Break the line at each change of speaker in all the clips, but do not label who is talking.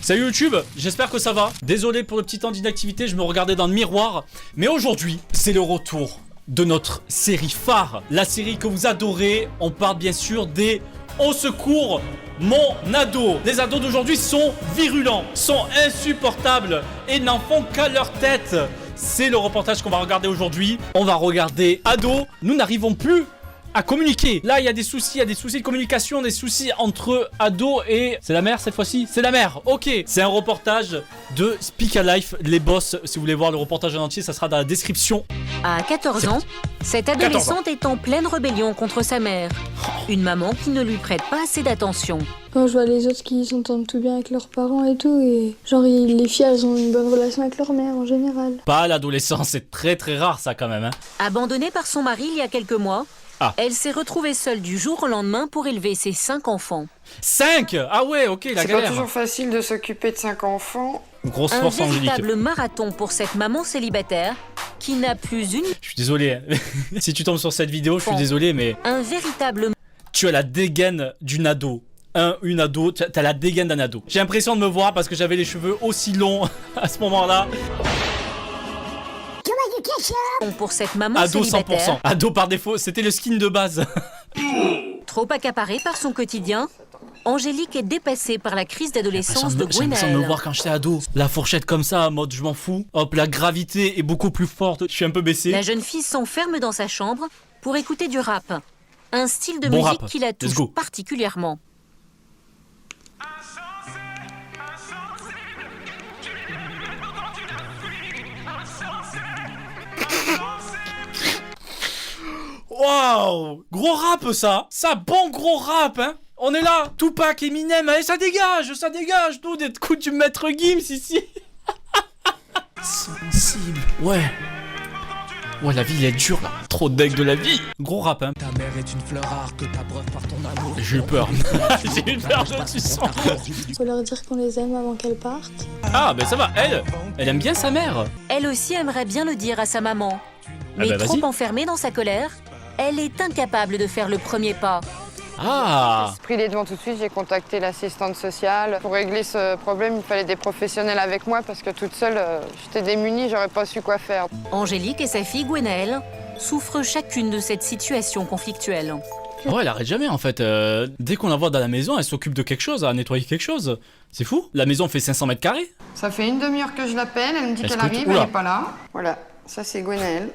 Salut YouTube, j'espère que ça va. Désolé pour le petit temps d'inactivité, je me regardais dans le miroir. Mais aujourd'hui, c'est le retour de notre série phare. La série que vous adorez. On parle bien sûr des Au secours, mon ado. Les ados d'aujourd'hui sont virulents, sont insupportables et n'en font qu'à leur tête. C'est le reportage qu'on va regarder aujourd'hui. On va regarder ados. Nous n'arrivons plus à communiquer. Là, il y a des soucis de communication, des soucis entre ados et... C'est la mère cette fois-ci? C'est la mère, ok. C'est un reportage de Speak a Life, les boss. Si vous voulez voir le reportage en entier, ça sera dans la description.
À 14 ans, cette adolescente est en pleine rébellion contre sa mère. Une maman qui ne lui prête pas assez d'attention.
Quand je vois les autres qui s'entendent tout bien avec leurs parents et tout, et genre les filles elles ont une bonne relation avec leur mère en général.
Pas à l'adolescence, c'est très rare ça quand même. Hein.
Abandonnée par son mari il y a quelques mois, elle s'est retrouvée seule du jour au lendemain pour élever ses 5 enfants.
5 ? Ah ouais, ok, la galère.
C'est pas toujours facile de s'occuper de 5 enfants.
Grosse
Un
force angélique.
véritable marathon pour cette maman célibataire qui n'a plus une...
Je suis désolé. Si tu tombes sur cette vidéo, je suis désolé, mais...
Un véritable...
Tu as la dégaine d'une ado. Une ado, t'as la dégaine d'un ado. J'ai l'impression de me voir parce que j'avais les cheveux aussi longs à ce moment-là.
Pour cette maman
Ado
célibataire,
100%. Ado par défaut, c'était le skin de base.
trop accaparée par son quotidien, Angélique est dépassée par la crise d'adolescence de
J'ai l'impression de me
Gwenaëlle.
voir quand j'étais ado. La fourchette comme ça, en mode je m'en fous. Hop, la gravité est beaucoup plus forte. Je suis un peu baissé.
La jeune fille s'enferme dans sa chambre pour écouter du rap. Un style de
Bon
musique
rap.
qui la
Let's go.
touche particulièrement.
Waouh, gros rap ça. Ça, bon gros rap, hein. On est là, Tupac, Eminem, allez, ça dégage, nous, des coups du maître Gims ici. Sensible, ouais. Ouais, la vie, elle est dure, là. Trop deg de la vie. Gros rap, hein.
Ta mère est une fleur rare que t'abreuves par ton amour.
J'ai eu peur. J'ai eu peur, je suis sens.
Faut leur dire qu'on les aime avant qu'elles partent.
Ah, ben ça va, elle aime bien sa mère.
Elle aussi aimerait bien le dire à sa maman. Mais
bah,
trop
vas-y.
enfermée dans sa colère, elle est incapable de faire le premier pas.
Ah.
J'ai pris les devants tout de suite, j'ai contacté l'assistante sociale. Pour régler ce problème, il fallait des professionnels avec moi parce que toute seule, j'étais démunie, j'aurais pas su quoi faire.
Angélique et sa fille Gwenaëlle souffrent chacune de cette situation conflictuelle.
Ouais, elle arrête jamais en fait. Dès qu'on la voit dans la maison, elle s'occupe de quelque chose, à nettoyer quelque chose. C'est fou. La maison fait 500 mètres carrés.
Ça fait une demi-heure que je l'appelle, elle me dit
Elle
qu'elle
scoute.
arrive,
Oula.
elle est pas là. Voilà, ça c'est Gwenaëlle.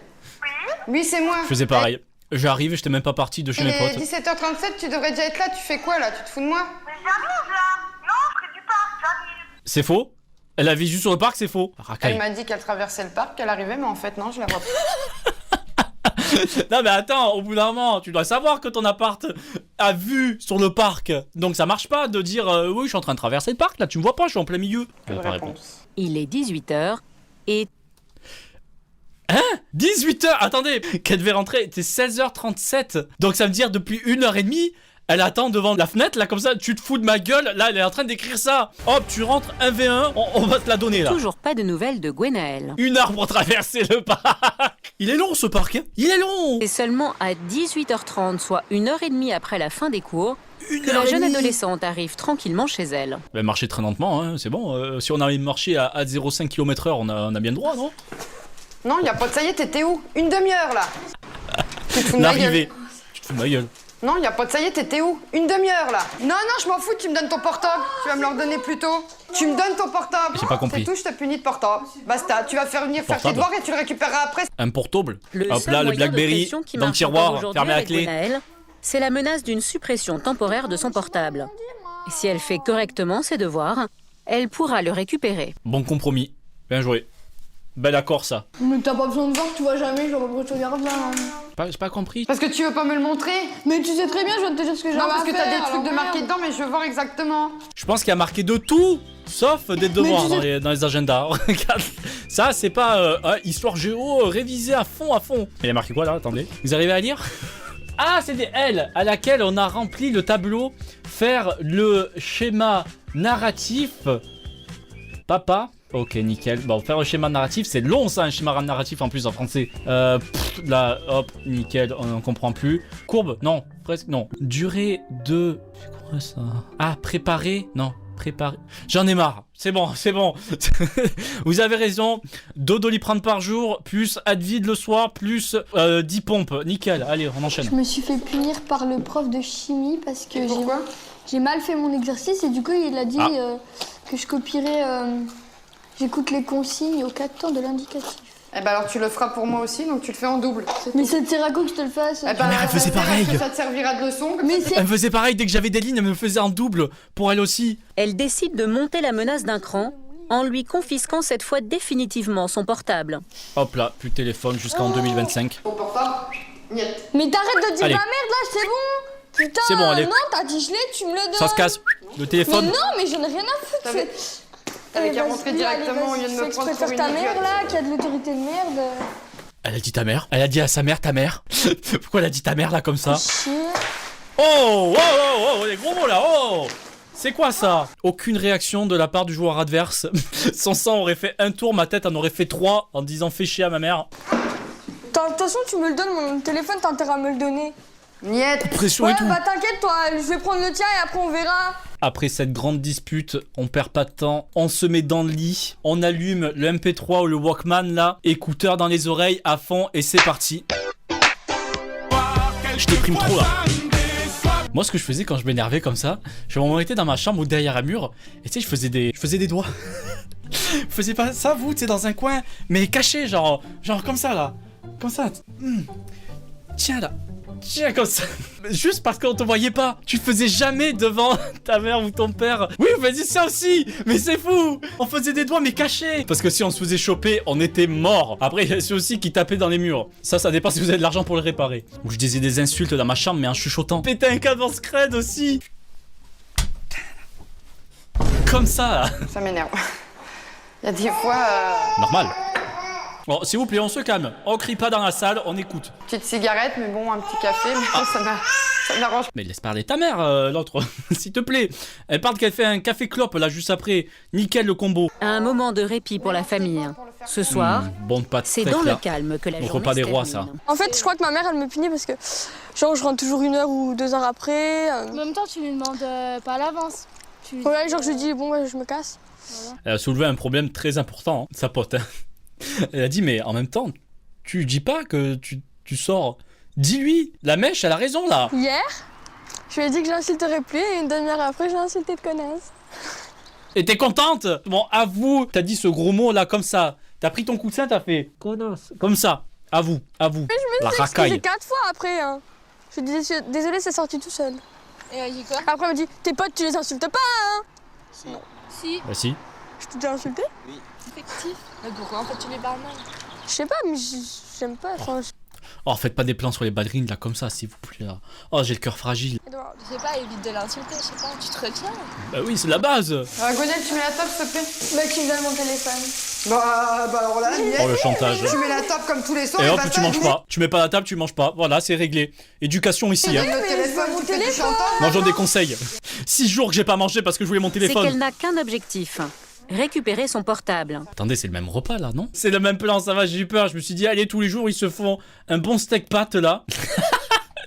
Oui, c'est moi.
Je faisais pareil. J'arrive, j'étais même pas parti de chez
Il
mes
est
potes.
17h37, tu devrais déjà être là, tu fais quoi là? Tu te fous de moi?
Mais j'arrive là. Non, près du parc, j'arrive.
C'est faux. Elle a vu juste sur le parc, c'est faux.
Elle
Racaille.
m'a dit qu'elle traversait le parc, qu'elle arrivait, mais en fait non, je la vois pas.
Non mais attends, au bout d'un moment, tu dois savoir que ton appart a vue sur le parc. Donc ça marche pas de dire oui, je suis en train de traverser le parc, là tu me vois pas, je suis en plein milieu.
Pas de
Pas
réponse.
Il est 18h et
18h, attendez, qu'elle devait rentrer, c'est 16h37. Donc ça veut dire depuis 1h30, elle attend devant la fenêtre, là comme ça, tu te fous de ma gueule, là elle est en train d'écrire ça. Hop, tu rentres 1v1, on va te la donner là.
toujours pas de nouvelles de Gwenaëlle.
1 heure pour traverser le parc. Il est long ce parc, hein. Il est long.
C'est seulement à 18h30, soit 1h30 après la fin des cours,
Une
que
heure
la
et
jeune
demie.
adolescente arrive tranquillement chez elle.
Bah, marcher très lentement, hein, c'est bon. Si on avait marché à 0,5 km/h, on a bien le droit, non?
Non, y a pas de ça y est, t'étais où? Une demi-heure là. Tu te fous de ma gueule.
L'arrivée. Tu te fous de ma gueule.
Non, y a pas de ça y est, t'étais où? Une demi-heure là. Non, je m'en fous, tu me donnes ton portable. Tu vas me le redonner plus tôt. Tu me donnes ton portable.
J'ai pas compris.
C'est tout, je te punis de portable. Basta, tu vas venir faire tes
Portable.
devoirs et tu le récupéreras après.
Un portable.
Le
Hop
seul
là, le
moyen de
Blackberry
pression qui
dans le
marche encore
tiroir,
aujourd'hui
fermé à la
avec
clé.
Gwenaëlle, c'est la menace d'une suppression temporaire de son portable. Et si elle fait correctement ses devoirs, elle pourra le récupérer.
Bon compromis. Bien joué. Bel accord ça.
Mais t'as pas besoin de voir, tu vois jamais, genre pourquoi je te regarde là.
J'ai pas compris.
Parce que tu veux pas me le montrer.
Mais tu sais très bien, je viens de te dire ce que j'ai
Non,
à
parce que
faire.
t'as des trucs
alors
de marqué
merde.
dedans, mais je veux voir exactement.
Je pense qu'il y a marqué de tout, sauf des devoirs
tu sais-
dans les agendas. Regarde. Ça, c'est pas histoire géo révisée à fond. Il y a marqué quoi là? Attendez. Vous arrivez à lire? Ah, c'est des L à laquelle on a rempli le tableau. Faire le schéma narratif. Papa. Ok, nickel. Bon, faire un schéma narratif, c'est long ça, un schéma narratif en plus en français. Là, hop, nickel, on comprend plus. Courbe, non, presque, non. Durée de... C'est quoi ça? Ah, préparer? Non. préparer. J'en ai marre. C'est bon, c'est bon. Vous avez raison. 2 Doliprane par jour, plus Advil le soir, plus 10 pompes. Nickel. Allez, on enchaîne.
Je me suis fait punir par le prof de chimie parce que
Pourquoi?
j'ai mal fait mon exercice et du coup il a dit que je copierais, j'écoute les consignes au 4 temps de l'indicatif.
Eh ben alors tu le feras pour moi aussi, donc tu le fais en double.
Mais ça te sert à quoi que je te le fasse?
Eh ben,
Mais elle faisait pareil.
parce que ça te servira de leçon. Comme
Mais
ça,
c'est...
Elle me faisait pareil, dès que j'avais des lignes, elle me faisait en double pour elle aussi.
Elle décide de monter la menace d'un cran en lui confisquant cette fois définitivement son portable.
Hop là, plus de téléphone jusqu'en 2025.
Au portable, niet.
Mais t'arrêtes de dire
Allez.
la merde là, c'est bon. Putain,
C'est bon, allez.
non, t'as dit je l'ai, tu me le donnes.
Ça se casse. Le
Mais
téléphone.
non, mais j'en ai rien à foutre.
T'avais- T'avais qu'à rentrer directement au lieu de me prendre pour une
ta mère
idiote.
là, qui a de l'autorité de merde.
Elle a dit ta mère. Elle a dit à sa mère ta mère. Pourquoi elle a dit ta mère là comme ça?
Chier.
Oh, oh, oh, oh, les gros mots là. Oh. C'est quoi ça? Aucune réaction de la part du joueur adverse. Son sang aurait fait un tour, ma tête en aurait fait 3 en disant fais chier à ma mère.
De toute façon, tu me le donnes, mon téléphone, t'as intérêt à me le donner.
Niet.
Pression
Ouais,
et tout.
bah t'inquiète, toi, je vais prendre le tien et après on verra.
Après cette grande dispute, on perd pas de temps, on se met dans le lit, on allume le MP3 ou le Walkman là, écouteurs dans les oreilles à fond et c'est parti. Je déprime trop là. Moi ce que je faisais quand je m'énervais comme ça, je m'arrêtais dans ma chambre ou derrière un mur et tu sais je faisais des doigts. Je faisais pas ça vous, tu sais dans un coin, mais caché genre comme ça là. Comme ça. Tiens là. Tiens comme ça. Juste parce qu'on te voyait pas. Tu faisais jamais devant ta mère ou ton père. Oui, vas-y ça aussi. Mais c'est fou. On faisait des doigts mais cachés. Parce que si on se faisait choper, on était mort. Après, il y a ceux aussi qui tapaient dans les murs. Ça dépend si vous avez de l'argent pour le réparer. Ou je disais des insultes dans ma chambre mais en chuchotant. Péter un câble en scred aussi. Comme ça là.
Ça m'énerve. Il y a des fois,
Normal. Bon, s'il vous plaît, on se calme. On crie pas dans la salle, on écoute.
petite cigarette, mais bon, un petit café, mais ça n'arrange pas.
Mais laisse parler ta mère, l'autre, s'il te plaît. Elle parle qu'elle fait un café clope là juste après. Nickel le combo.
Un moment de répit pour la famille. Ce soir,
Bon de pâtes,
c'est
très
dans le
clair.
calme que la
Le
journée
repas des
se
rois,
termine.
En fait, je crois que ma mère, elle me punit parce que, genre, je rentre toujours 1 heure ou 2 heures après.
En même temps, tu lui demandes pas à l'avance. Tu lui
Ouais,
dis,
genre, je lui dis, bon, ouais, je me casse.
Elle a soulevé un problème très important, hein, sa pote. Hein. Elle a dit, mais en même temps, tu dis pas que tu sors. Dis-lui, la mèche, elle a raison là.
Hier, je lui ai dit que je l'insulterais plus et 1 demi-heure après, j'ai insulté de connasse.
Et t'es contente? Bon, avoue, t'as dit ce gros mot là comme ça. T'as pris ton coussin, t'as fait connasse. Comme ça, avoue. La
J'ai
racaille.
4 fois après. Hein. Je lui dis, désolé, c'est sorti tout seul.
Et elle dit quoi?
Après, elle me dit, tes potes, tu les insultes pas, hein?
Si,
Bah si.
Je t'ai déjà insulté?
effectif. Mais pourquoi en fait tu les parles mal?
Je sais pas, mais j'aime pas. Enfin,
Oh, faites pas des plans sur les ballerines là comme ça, s'il vous plaît là. Oh, j'ai le cœur fragile.
Edouard.
Je sais pas, évite de l'insulter, je sais pas, tu te retiens.
Bah oui, c'est la base.
Gonel, tu mets la top, s'il te plaît.
Bah, tu me donnes mon téléphone.
Bah alors là, niet.
Oh, le chantage.
Tu mets la top comme tous les soirs.
Et hop,
bâtard,
tu manges
niet.
pas. Tu mets pas la table, tu manges pas. Voilà, c'est réglé. Éducation ici, hein.
Le
mais
téléphone,
je veux mon
tu fais du
téléphone.
chantage.
Mangeons des conseils. 6 jours que j'ai pas mangé parce que je voulais mon
C'est
téléphone.
qu'elle n'a qu'un objectif. Récupérer son portable.
Attendez, c'est le même repas là, non? C'est le même plan, ça va, j'ai eu peur. Je me suis dit, allez, tous les jours, ils se font un bon steak pâte là.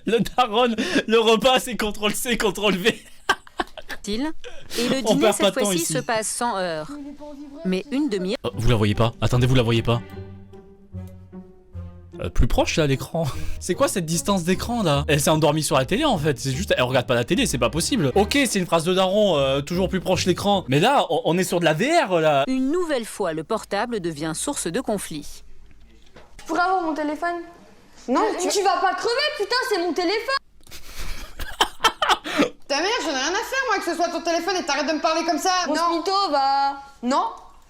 Le daron, le repas, c'est CTRL-C, CTRL-V.
Et le
On
dîner,
perd pas
cette
de temps
fois-ci,
ici.
se passe sans heure. Mais une demi-heure.
Oh, vous la voyez pas? Attendez, vous la voyez pas? Plus proche là, l'écran. C'est quoi cette distance d'écran là? Elle s'est endormie sur la télé en fait. C'est juste, elle regarde pas la télé, c'est pas possible. Ok, c'est une phrase de daron, toujours plus proche l'écran. Mais là, on est sur de la VR là.
Une nouvelle fois, le portable devient source de conflit.
Je pourrais avoir mon téléphone?
Non,
Tu vas pas crever, putain, c'est mon téléphone!
ta mère, j'en ai rien à faire, moi, que ce soit ton téléphone et t'arrêtes de me parler comme ça.
Grosse
Non,
mytho, bah.
non.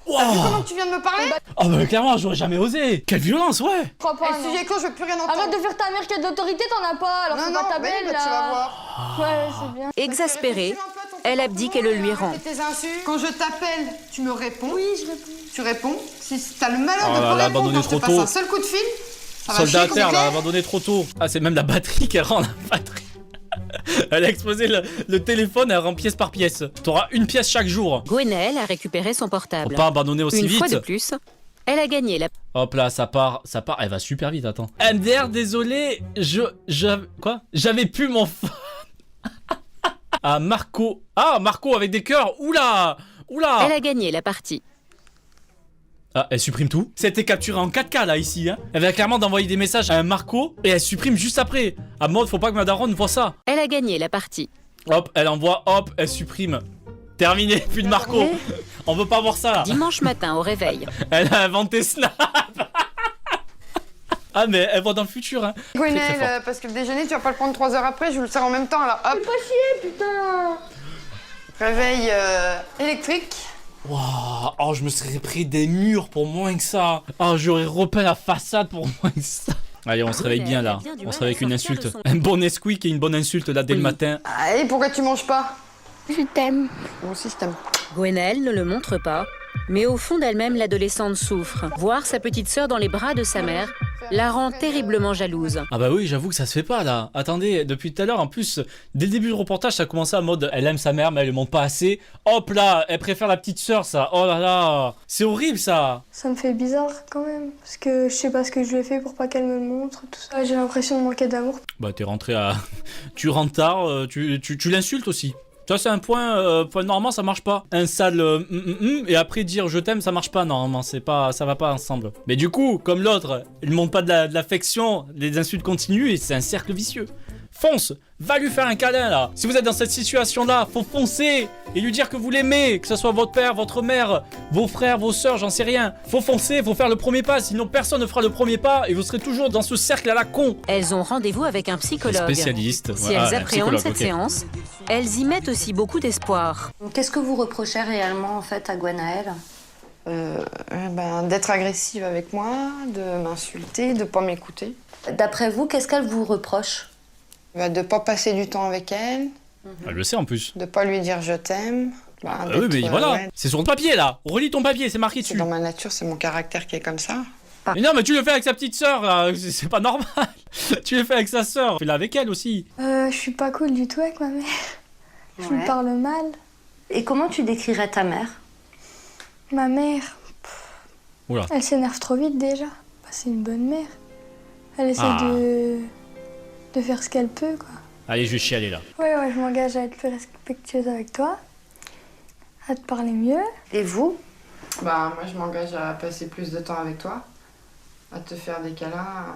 Wow.
T'as vu comment tu viens de me parler?
Oh bah clairement, j'aurais jamais osé. Quelle violence, ouais.
Je crois pas.
Eh,
non.
sujet clos, je veux plus rien entendre.
Arrête de faire ta mère qui a de l'autorité, t'en as pas, alors
Non,
c'est
non,
pas ta
bah,
belle
bah,
là.
tu vas voir.
Ouais, c'est bien.
Exaspérée, elle abdique et le lui rend.
Tes insultes. Quand je t'appelle, tu me réponds.
Oui, je réponds.
Tu réponds. Si t'as le malheur
Oh
de
là
pas
là,
répondre
abandonné
quand je te
trop
passe
tôt.
un seul coup de fil, ça va
Soldat
chier
à
qu'on
terre,
est
là,
clair.
abandonné trop tôt. Ah, c'est même la batterie qui rend la batterie. Elle a explosé le téléphone, elle rend pièce par pièce. T'auras une pièce chaque jour.
Gwenaëlle a récupéré son
Faut
portable.
pas abandonner aussi
Une fois de
vite.
plus, elle a gagné la
Hop là, ça part, elle va super vite, attends. MDR, désolé, quoi? J'avais plus mon phone. à Marco. Ah, Marco avec des cœurs. Oula. Oula.
Elle a gagné la partie.
Ah, elle supprime tout. C'était capturé en 4K là, ici. Hein. Elle vient clairement d'envoyer des messages à un Marco et elle supprime juste après. À mode, faut pas que ma daronne voit ça.
Elle a gagné la partie.
Hop, elle envoie, hop, elle supprime. Terminé, plus de Marco. On veut pas voir ça là.
Dimanche matin au réveil.
Elle a inventé Snap. Ah, mais elle voit dans le futur. Hein.
Gwenaël, parce que le déjeuner, tu vas pas le prendre 3 heures après, je vous le sers en même temps. Alors hop.
Fais pas chier, putain.
Réveil électrique.
Wow. Oh, je me serais pris des murs pour moins que ça. Oh, j'aurais repeint la façade pour moins que ça. Allez, on se réveille bien là. On se réveille avec une insulte. Un bon Nesquik et une bonne insulte là dès le matin.
Allez, pourquoi tu manges pas?
Je t'aime.
Moi aussi, je t'aime.
Gwenaël ne le montre pas, mais au fond d'elle-même, l'adolescente souffre. Voir sa petite sœur dans les bras de sa mère la rend terriblement jalouse.
Ah bah oui, j'avoue que ça se fait pas là. Attendez, depuis tout à l'heure, en plus, dès le début du reportage, ça a commencé en mode elle aime sa mère, mais elle le montre pas assez. Hop là, elle préfère la petite sœur, ça. Oh là là, c'est horrible ça.
Ça me fait bizarre quand même, parce que je sais pas ce que je lui ai fait pour pas qu'elle me le montre, tout ça. J'ai l'impression de manquer d'amour.
Bah t'es rentré à... tu rentres tard, tu l'insultes aussi. Ça c'est un point, normalement ça marche pas. Un sale et après dire je t'aime ça marche pas normalement, c'est pas, ça va pas ensemble. Mais du coup, comme l'autre, il montre pas de l'affection, les insultes continuent et c'est un cercle vicieux. Fonce, va lui faire un câlin là. Si vous êtes dans cette situation là, faut foncer et lui dire que vous l'aimez, que ce soit votre père, votre mère, vos frères, vos sœurs, j'en sais rien. Faut foncer, faut faire le premier pas, sinon personne ne fera le premier pas et vous serez toujours dans ce cercle à la con.
Elles ont rendez-vous avec un psychologue.
Spécialiste.
Si elles appréhendent cette séance, elles y mettent aussi beaucoup d'espoir.
Qu'est-ce que vous reprochez réellement en fait à Gwenaël?
D'être agressive avec moi, de m'insulter, de pas m'écouter.
D'après vous, qu'est-ce qu'elle vous reproche?
De pas passer du temps avec elle,
Elle le sait en plus.
de pas lui dire je t'aime.
Oui, mais voilà, c'est sur le papier là. Relis ton papier, c'est marqué
C'est
dessus.
dans ma nature, c'est mon caractère qui est comme ça.
Mais non, mais tu le fais avec sa petite sœur là, c'est pas normal. Tu le fais avec sa sœur, fais-le avec elle aussi.
Je suis pas cool du tout avec ma mère. Je lui parle mal.
Et comment tu décrirais ta mère?
Ma mère,
Oula.
elle s'énerve trop vite déjà. Bah, c'est une bonne mère. Elle essaie de faire ce qu'elle peut, quoi.
Allez, je vais chialer là.
Ouais, je m'engage à être plus respectueuse avec toi, à te parler mieux.
Et vous?
Moi, je m'engage à passer plus de temps avec toi, à te faire des câlins, à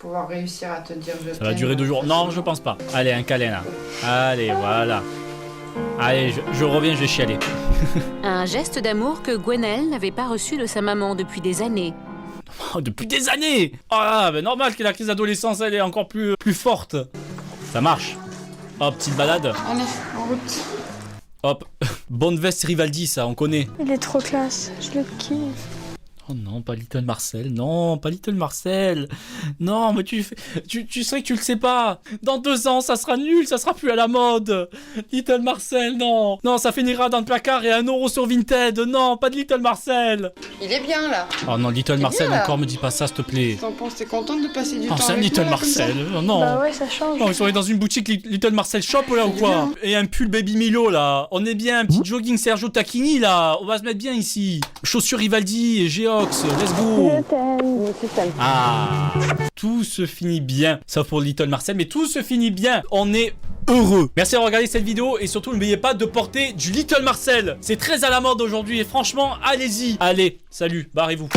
pouvoir réussir à te dire je t'aime.
Ça va durer 2 jours. Non, je pense pas. Allez, un câlin là. Allez, voilà. Allez, je reviens, je vais chialer.
Un geste d'amour que Gwenaël n'avait pas reçu de sa maman depuis des années.
Oh, depuis des années. Ah, ben normal que la crise d'adolescence, elle est encore plus forte. Ça marche. Hop, petite balade.
Allez, en route.
Hop. Bonne veste Rivaldi, ça, on connaît.
Il est trop classe, je le kiffe.
Oh non, pas Little Marcel. Non, pas Little Marcel. Non, mais tu sais que tu le sais pas. Dans 2 ans, ça sera nul, ça sera plus à la mode. Little Marcel, non. Non, ça finira dans le placard et à 1 € sur Vinted. Non, pas de Little Marcel.
Il est bien là.
Oh non, Little Marcel,
bien, là.
encore me dis pas ça, s'il te plaît.
T'en penses, t'es contente de passer du temps
Oh, c'est un
avec
Little
moi, là, comme ça?
Marcel. Oh, non.
Bah ouais, ça change.
Oh, ils sont allés dans une boutique Little Marcel Shop là ou quoi? Et un pull Baby Milo là. On est bien, un petit jogging Sergio Tacchini là. On va se mettre bien ici. Chaussures Rivaldi et Geox. Let's go. Ah, tout se finit bien. Sauf pour Little Marcel, mais tout se finit bien. On est heureux. Merci d'avoir regardé cette vidéo et surtout n'oubliez pas de porter du Little Marcel. C'est très à la mode aujourd'hui et franchement, allez-y. Allez, salut, barrez-vous.